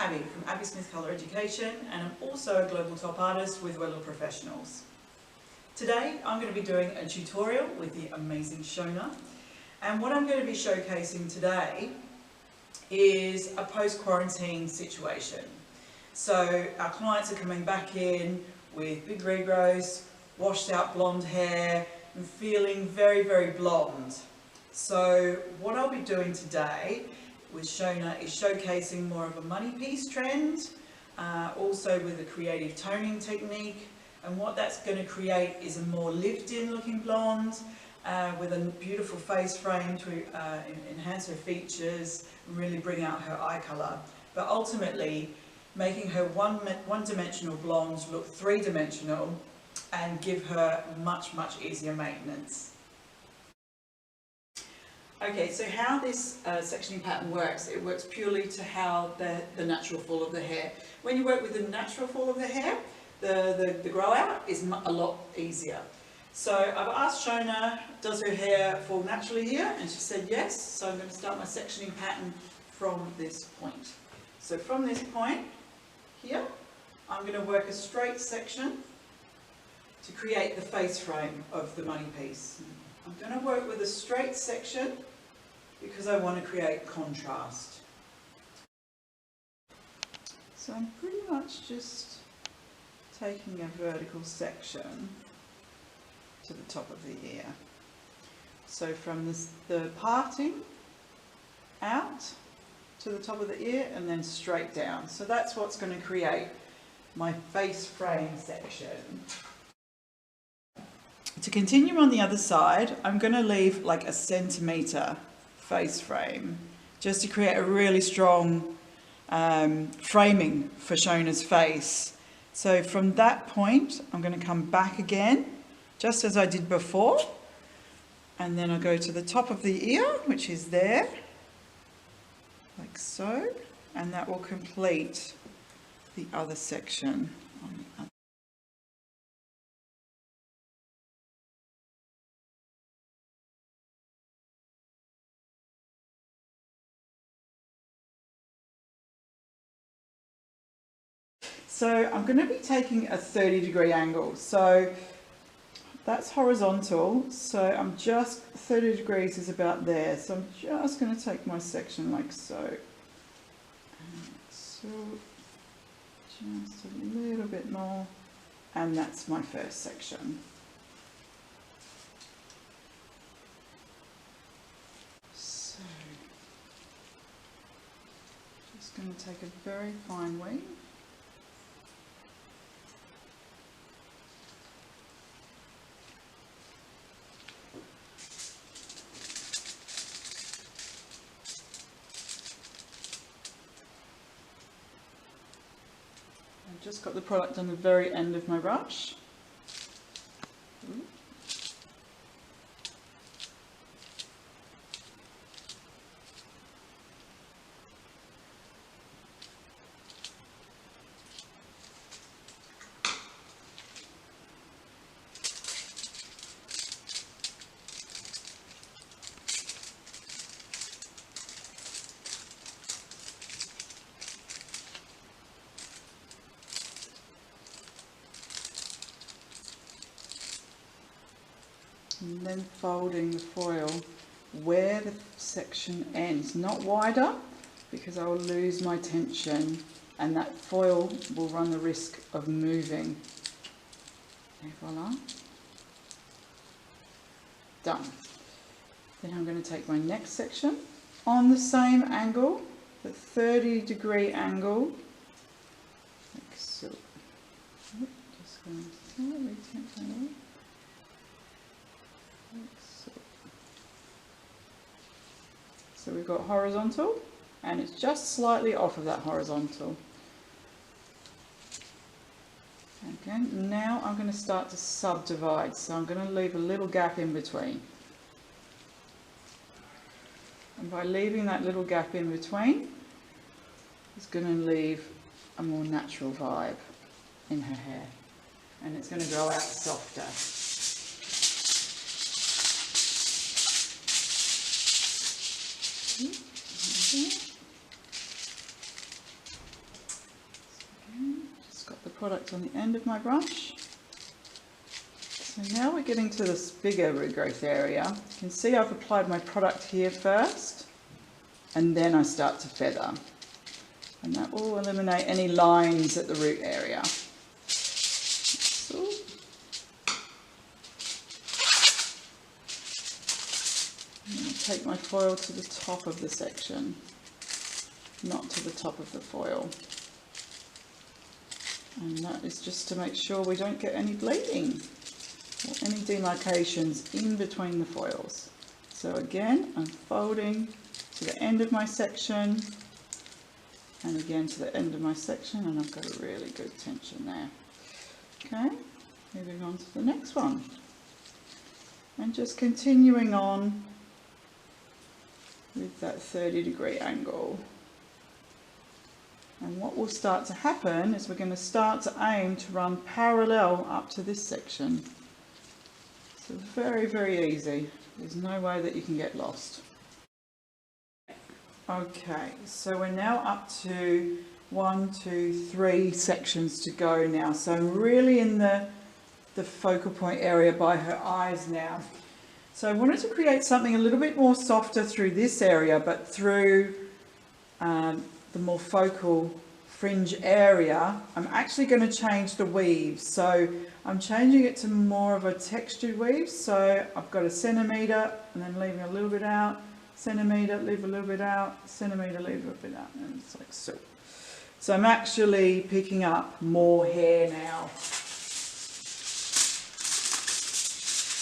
Abby from Abby Smith Colour Education, and I'm also a global top artist with Wella Professionals. Today I'm going to be doing a tutorial with the amazing Shona, and what I'm going to be showcasing today is a post-quarantine situation. So our clients are coming back in with big regrowths, washed out blonde hair, and feeling very, very blonde. So what I'll be doing today with Shona is showcasing more of a Moneypiece trend, also with a creative toning technique, and what that's going to create is a more lived-in looking blonde with a beautiful face frame to enhance her features and really bring out her eye colour, but ultimately making her one-dimensional blonde look three-dimensional and give her much easier maintenance. Okay, so how this sectioning pattern works, it works purely to how the natural fall of the hair. When you work with the natural fall of the hair, the grow out is a lot easier. So I've asked Shona, does her hair fall naturally here? And she said yes, so I'm going to start my sectioning pattern from this point. So from this point here, I'm going to work a straight section to create the face frame of the Moneypiece. I'm going to work with a straight section because I want to create contrast. So I'm pretty much just taking a vertical section to the top of the ear. So from the parting out to the top of the ear and then straight down. So that's what's going to create my face frame section. To continue on the other side, I'm going to leave like a centimetre face frame just to create a really strong framing for Shona's face. So from that point, I'm going to come back again, just as I did before, and then I'll go to the top of the ear, which is there, like so, and that will complete the other section on the other. So I'm going to be taking a 30-degree angle. So that's horizontal. So I'm just 30 degrees is about there. So I'm just going to take my section like so. And so just a little bit more. And that's my first section. So just going to take a very fine weave. Just got the product on the very end of my brush. And then folding the foil where the section ends, not wider, because I will lose my tension and that foil will run the risk of moving. Et voila. Done. Then I'm going to take my next section on the same angle, the 30-degree angle, like so. Just going to slightly take that off. So we've got horizontal and it's just slightly off of that horizontal. Again, now I'm going to start to subdivide, so I'm going to leave a little gap in between. And by leaving that little gap in between, it's going to leave a more natural vibe in her hair, and it's going to grow out softer. product on the end of my brush. So now we're getting to this bigger regrowth area. You can see I've applied my product here first, and then I start to feather. And that will eliminate any lines at the root area. So, I'm going to take my foil to the top of the section, not to the top of the foil. And that is just to make sure we don't get any bleeding or any demarcations in between the foils. So again, I'm folding to the end of my section, and again to the end of my section, and I've got a really good tension there. Okay, moving on to the next one. And just continuing on with that 30-degree angle. And what will start to happen is we're going to start to aim to run parallel up to this section. So very, very easy. There's no way that you can get lost. Okay, so we're now up to 1, 2, 3 sections to go now. So I'm really in the focal point area by her eyes now. So I wanted to create something a little bit more softer through this area, but through the more focal fringe area, I'm actually going to change the weave. So I'm changing it to more of a textured weave. So I've got a centimetre and then leaving a little bit out, centimetre, leave a little bit out, centimetre, leave a little bit out, and it's like so. So I'm actually picking up more hair now.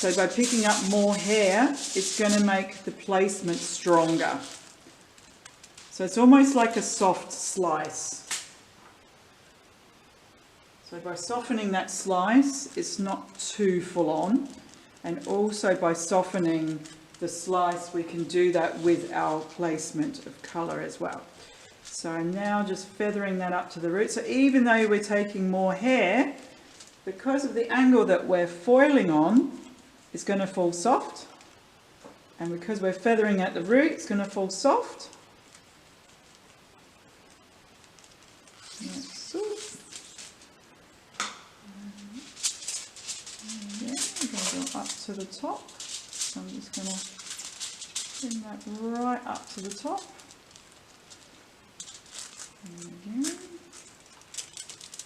So by picking up more hair, it's going to make the placement stronger. So it's almost like a soft slice. So by softening that slice, it's not too full on. And also by softening the slice, we can do that with our placement of colour as well. So I'm now just feathering that up to the root. So even though we're taking more hair, because of the angle that we're foiling on, it's going to fall soft. And because we're feathering at the root, it's going to fall soft. Up to the top, so I'm just going to bring that right up to the top, and again,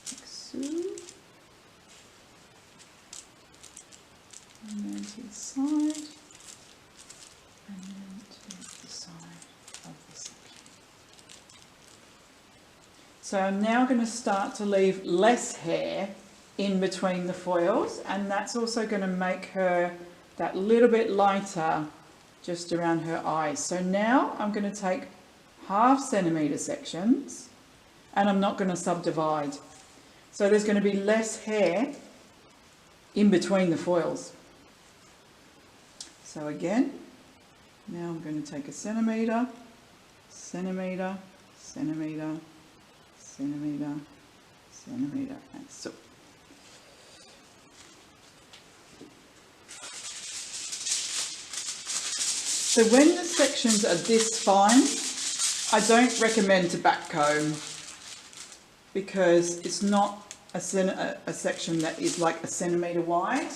like so, and then to the side, and then to the side of the section. So I'm now going to start to leave less hair in between the foils, and that's also going to make her that little bit lighter just around her eyes. So now I'm going to take 1/2 centimetre sections, and I'm not going to subdivide. So there's going to be less hair in between the foils. So again, now I'm going to take a centimetre, centimetre, centimetre, centimetre, centimetre, and so. So when the sections are this fine, I don't recommend to back comb, because it's not a section that is like a centimetre wide.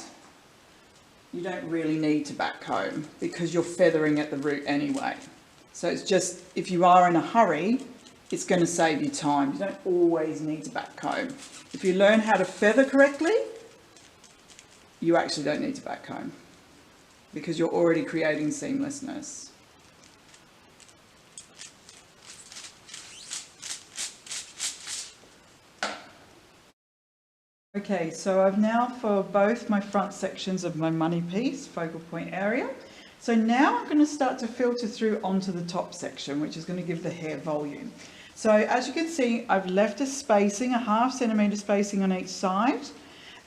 You don't really need to back comb because you're feathering at the root anyway. So it's just, if you are in a hurry, it's going to save you time. You don't always need to back comb. If you learn how to feather correctly, you actually don't need to back comb, because you're already creating seamlessness. Okay, so I've now for both my front sections of my Moneypiece focal point area. So now I'm going to start to filter through onto the top section, which is going to give the hair volume. So as you can see, I've left a spacing, a 1/2 centimetre spacing on each side.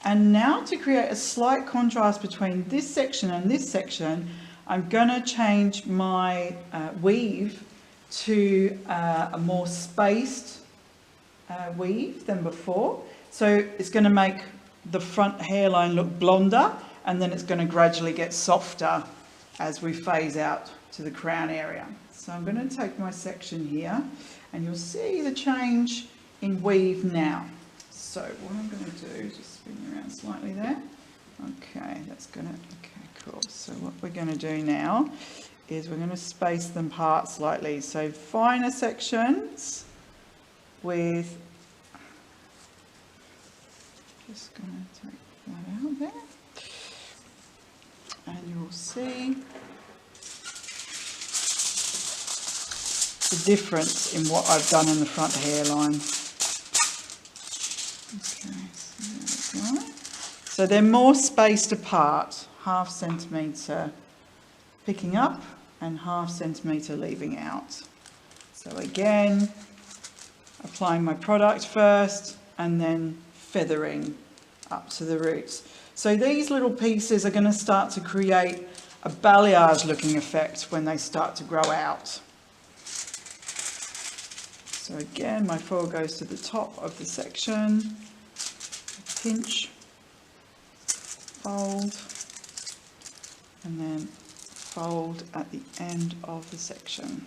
And now to create a slight contrast between this section and this section, I'm going to change my weave to a more spaced weave than before. So it's going to make the front hairline look blonder, and then it's going to gradually get softer as we phase out to the crown area. So I'm going to take my section here, and you'll see the change in weave now. So what I'm going to do, just spin you around slightly there. Okay, that's going to, okay, cool. So what we're going to do now is we're going to space them apart slightly. So finer sections with, just going to take that out there. And you'll see the difference in what I've done in the front hairline. Okay, so there we go. So they're more spaced apart, 1/2 centimetre picking up and 1/2 centimetre leaving out. So again, applying my product first and then feathering up to the roots. So these little pieces are going to start to create a balayage looking effect when they start to grow out. So again, my foil goes to the top of the section, pinch, fold, and then fold at the end of the section.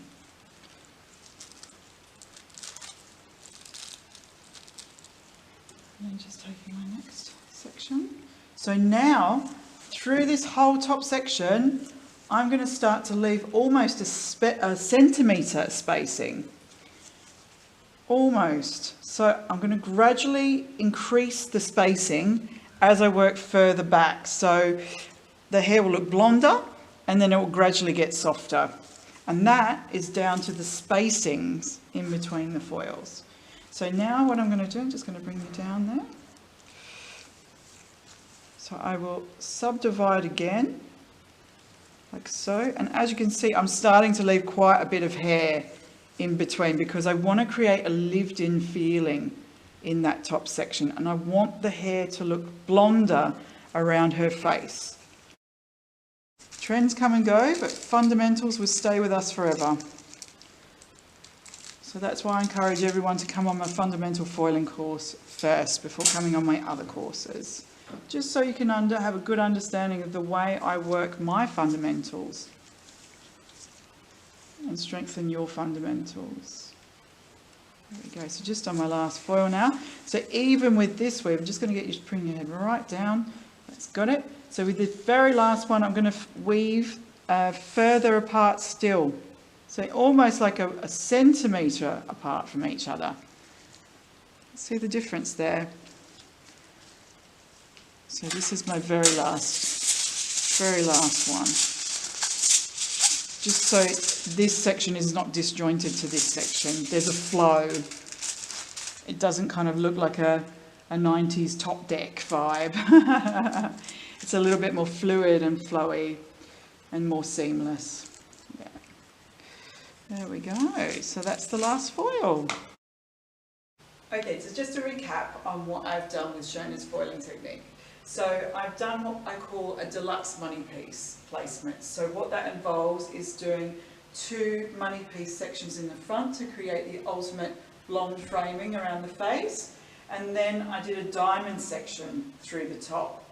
And then just taking my next section. So now, through this whole top section, I'm going to start to leave almost a centimetre spacing. Almost. So I'm going to gradually increase the spacing as I work further back. So the hair will look blonder and then it will gradually get softer. And that is down to the spacings in between the foils. So now what I'm going to do, I'm just going to bring you down there. So I will subdivide again, like so. And as you can see, I'm starting to leave quite a bit of hair in between because I want to create a lived-in feeling in that top section. And I want the hair to look blonder around her face. Trends come and go, but fundamentals will stay with us forever. So that's why I encourage everyone to come on my fundamental foiling course first before coming on my other courses. Just so you can have a good understanding of the way I work my fundamentals and strengthen your fundamentals. There we go. So just on my last foil now. So even with this weave, I'm just going to get you to bring your head right down. That's got it. So with the very last one, I'm going to weave further apart still. So almost like a centimetre apart from each other. See the difference there? So this is my very last one. Just so this section is not disjointed to this section. There's a flow. It doesn't kind of look like a 90s top deck vibe. It's a little bit more fluid and flowy and more seamless. Yeah. There we go. So that's the last foil. Okay, so just to recap on what I've done with Shona's foiling technique. So I've done what I call a deluxe money piece placement. So what that involves is doing 2 money piece sections in the front to create the ultimate blonde framing around the face. And then I did a diamond section through the top.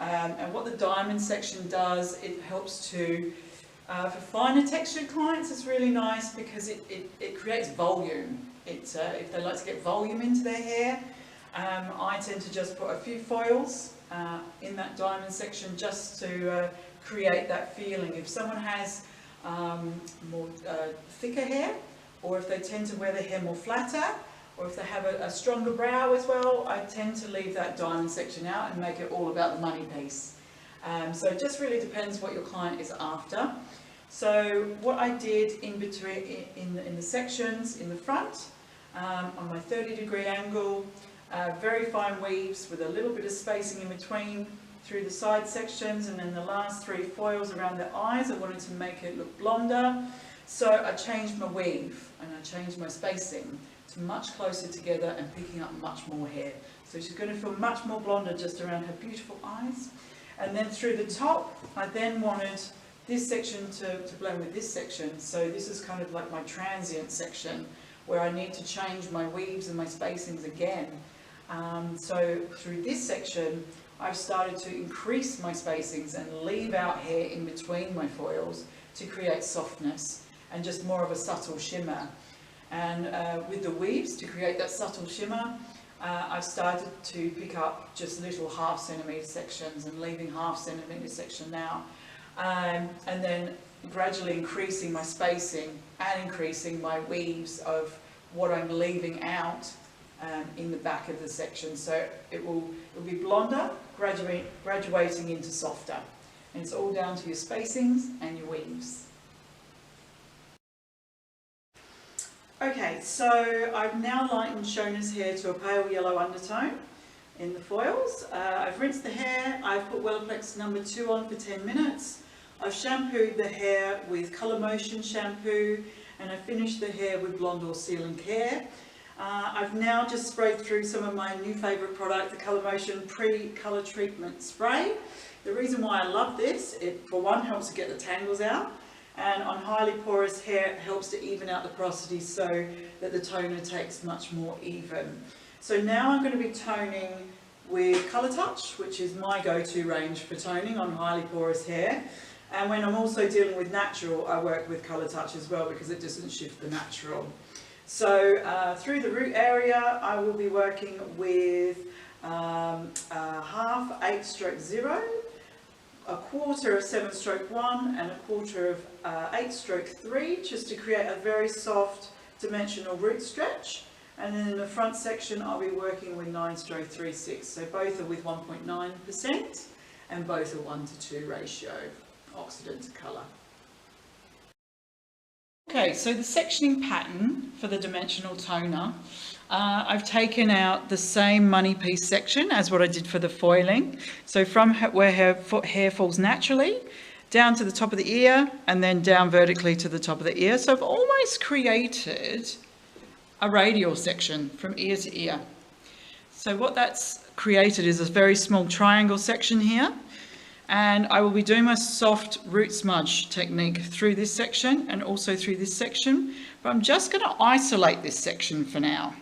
And what the diamond section does, it helps to, for finer textured clients, it's really nice because it creates volume. If they like to get volume into their hair, I tend to just put a few foils in that diamond section just to create that feeling. If someone has more thicker hair, or if they tend to wear their hair more flatter, or if they have a stronger brow as well, I tend to leave that diamond section out and make it all about the money piece. So it just really depends what your client is after. So what I did in between, in the sections in the front, on my 30-degree angle, very fine weaves with a little bit of spacing in between through the side sections, and then the last 3 foils around the eyes. I wanted to make it look blonder, so I changed my weave and I changed my spacing to much closer together and picking up much more hair. So she's going to feel much more blonder just around her beautiful eyes. And then through the top, I then wanted this section to blend with this section. So this is kind of like my transient section where I need to change my weaves and my spacings again. So through this section, I've started to increase my spacings and leave out hair in between my foils to create softness and just more of a subtle shimmer. And with the weaves, to create that subtle shimmer, I've started to pick up just little 1/2 centimetre sections and leaving 1/2 centimetre section now, and then gradually increasing my spacing and increasing my weaves of what I'm leaving out in the back of the section. So it'll be blonder, graduating into softer, and it's all down to your spacings and your weaves. Okay, so I've now lightened Shona's hair to a pale yellow undertone in the foils. I've rinsed the hair, I've put Wellaplex number 2 on for 10 minutes. I've shampooed the hair with Colour Motion shampoo, and I finished the hair with Blonde or Sealing Care. I've now just sprayed through some of my new favourite product, the Colour Motion Pre-Colour Treatment Spray. The reason why I love this, it for one helps to get the tangles out, and on highly porous hair it helps to even out the porosity so that the toner takes much more even. So now I'm going to be toning with Colour Touch, which is my go-to range for toning on highly porous hair. And when I'm also dealing with natural, I work with Colour Touch as well because it doesn't shift the natural. So through the root area, I will be working with 1/2 8/0, 1/4 of 7/1 and 1/4 of 8/3, just to create a very soft dimensional root stretch. And then in the front section I'll be working with 9/36, so both are with 1.9% and both are 1:2 ratio, oxidant to colour. Okay, so the sectioning pattern for the dimensional toner, I've taken out the same Moneypiece section as what I did for the foiling. So from where hair falls naturally, down to the top of the ear, and then down vertically to the top of the ear. So I've almost created a radial section from ear to ear. So what that's created is a very small triangle section here. And I will be doing my soft root smudge technique through this section and also through this section. But I'm just going to isolate this section for now,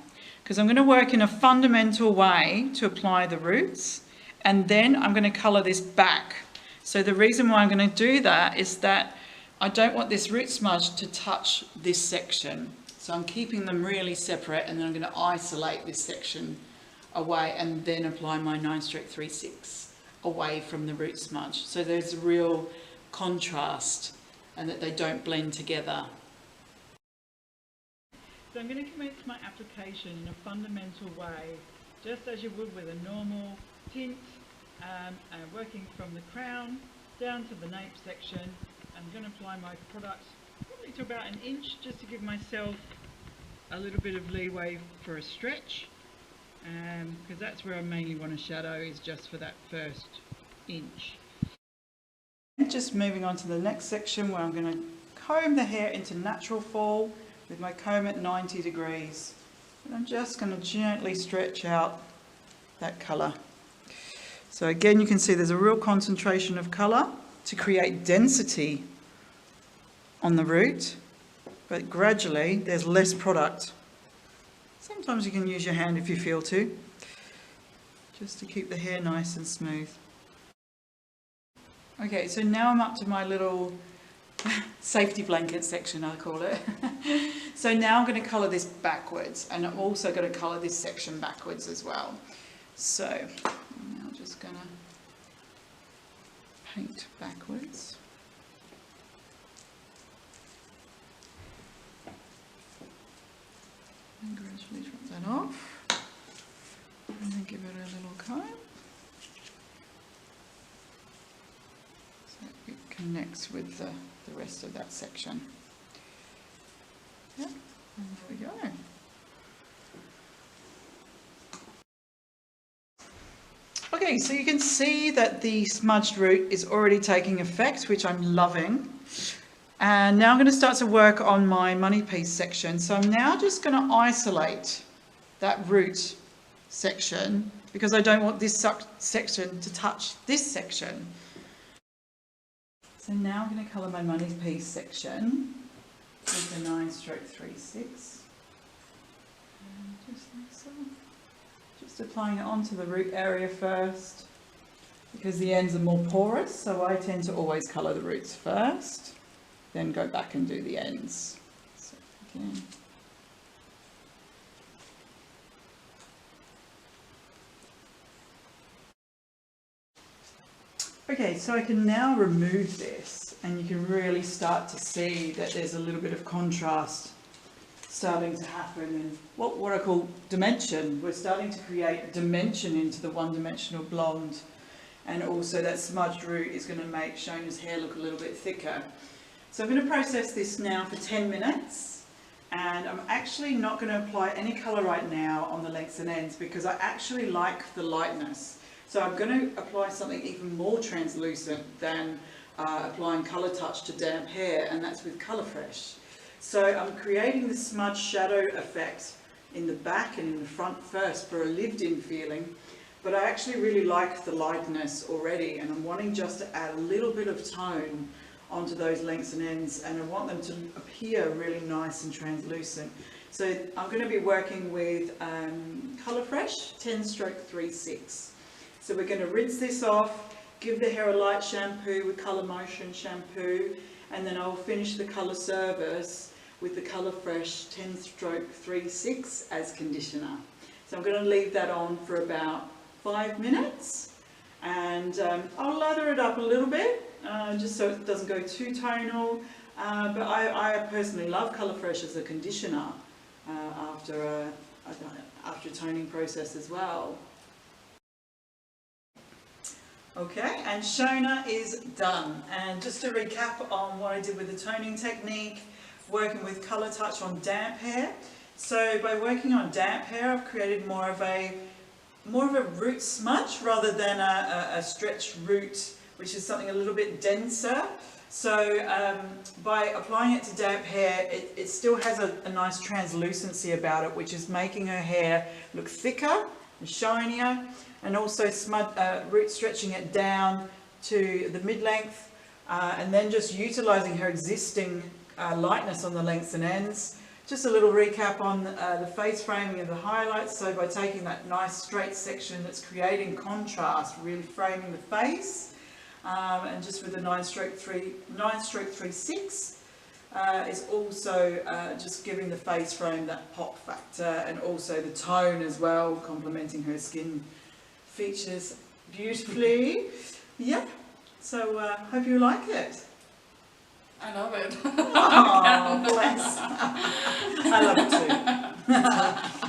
because I'm going to work in a fundamental way to apply the roots, and then I'm going to colour this back. So the reason why I'm going to do that is that I don't want this root smudge to touch this section. So I'm keeping them really separate, and then I'm going to isolate this section away and then apply my 9/36 away from the root smudge. So there's a real contrast and that they don't blend together. So I'm going to commence my application in a fundamental way, just as you would with a normal tint, working from the crown down to the nape section. I'm going to apply my product probably to about 1 inch, just to give myself a little bit of leeway for a stretch, because that's where I mainly want to shadow, is just for that first inch. Just moving on to the next section, where I'm going to comb the hair into natural fall with my comb at 90 degrees. And I'm just going to gently stretch out that colour. So again, you can see there's a real concentration of colour to create density on the root, but gradually there's less product. Sometimes you can use your hand if you feel to, just to keep the hair nice and smooth. Okay, so now I'm up to my little safety blanket section, I call it. So now I'm going to colour this backwards, and I'm also going to colour this section backwards as well. So I'm now just going to paint backwards. And gradually drop that off, and then give it a little comb so it connects with the rest of that section. Yeah, and there we go. Okay, so you can see that the smudged root is already taking effect, which I'm loving. And now I'm going to start to work on my Moneypiece section. So I'm now just going to isolate that root section, because I don't want this section to touch this section. So now I'm going to colour my Moneypiece section with the 9/36. And just like so. Just applying it onto the root area first, because the ends are more porous, so I tend to always colour the roots first, then go back and do the ends. So again. Okay, so I can now remove this and you can really start to see that there's a little bit of contrast starting to happen and what I call dimension. We're starting to create dimension into the one-dimensional blonde, and also that smudged root is going to make Shona's hair look a little bit thicker. So I'm going to process this now for 10 minutes, and I'm actually not going to apply any colour right now on the lengths and ends because I actually like the lightness. So I'm going to apply something even more translucent than applying colour touch to damp hair, and that's with Colour Fresh. So I'm creating the smudge shadow effect in the back and in the front first for a lived-in feeling, but I actually really like the lightness already, and I'm wanting just to add a little bit of tone onto those lengths and ends, and I want them to appear really nice and translucent. So I'm going to be working with Colour Fresh 10/36. So we're going to rinse this off, give the hair a light shampoo with Colour Motion shampoo, and then I'll finish the colour service with the Colour Fresh 10/36 as conditioner. So I'm going to leave that on for about 5 minutes, and I'll lather it up a little bit just so it doesn't go too tonal, but I personally love Colour Fresh as a conditioner after a toning process as well. Okay, and Shona is done. And just to recap on what I did with the toning technique, working with Colour Touch on damp hair. So by working on damp hair, I've created more of a root smudge rather than a stretched root, which is something a little bit denser. So by applying it to damp hair, it still has a nice translucency about it, which is making her hair look thicker and shinier, and also root stretching it down to the mid-length, and then just utilising her existing lightness on the lengths and ends. Just a little recap on the face framing of the highlights. So by taking that nice straight section that's creating contrast, really framing the face, and just with the 9/36 is also just giving the face frame that pop factor, and also the tone as well, complementing her skin features beautifully. Yep, so hope you like it. I love it. Oh, bless. I love it too.